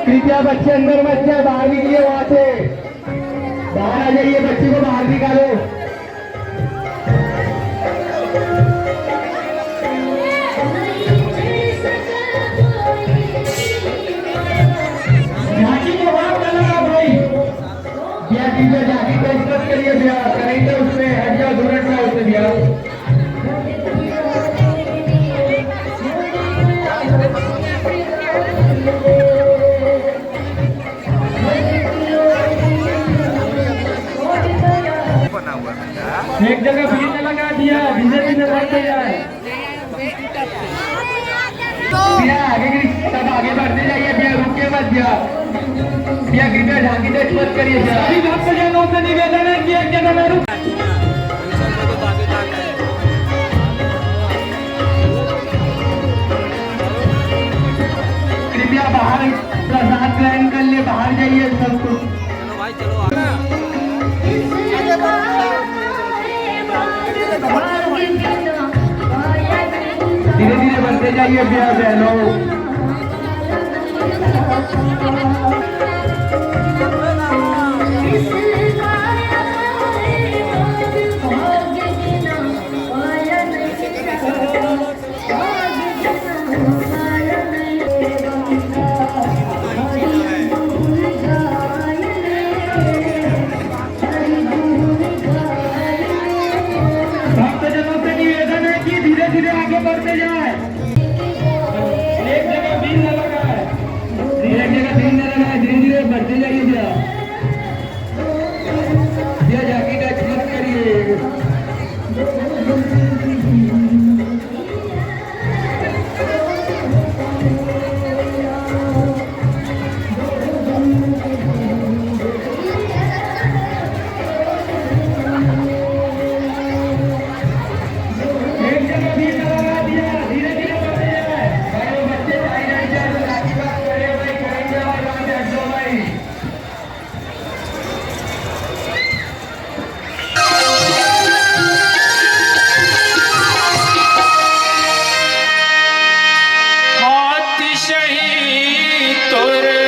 कृपया बच्चे अंदर मत जाए, बाहर निकलिए वहां से, बाहर आ जाइए, बच्चे को बाहर निकालो। झांकी को बाहर डाला भाई, भैया टीचर झांकी को स्टॉप करिए भैया, करेंगे उसमें हट जाओ, दूर हट जाओ उससे भैया। एक जगह भीड़ लगा दिया, धीरे धीरे बढ़ते जाए भैया, आगे सब आगे बढ़ते जाइए भैया, रुके मत भैया, भैया कृपया झांकी टच मत करिए भैया। सभी भक्तजनों से निवेदन है कि एक जगह में रुक, कृपया बाहर प्रसाद ग्रहण कर ले, बाहर जाइए सब कुछ। चलो भाई चलो धीरे धीरे बढ़ते जाइए भैया बहनों। भक्तजनों से निवेदन है कि धीरे धीरे आगे बढ़ते जाए, एक जगह भीड़ न लगाए, एक जगह भीड़ न लगाए, धीरे धीरे बढ़ते जाइए भैया, भैया जाके टच मत करिए। हाथ शहीद तोरे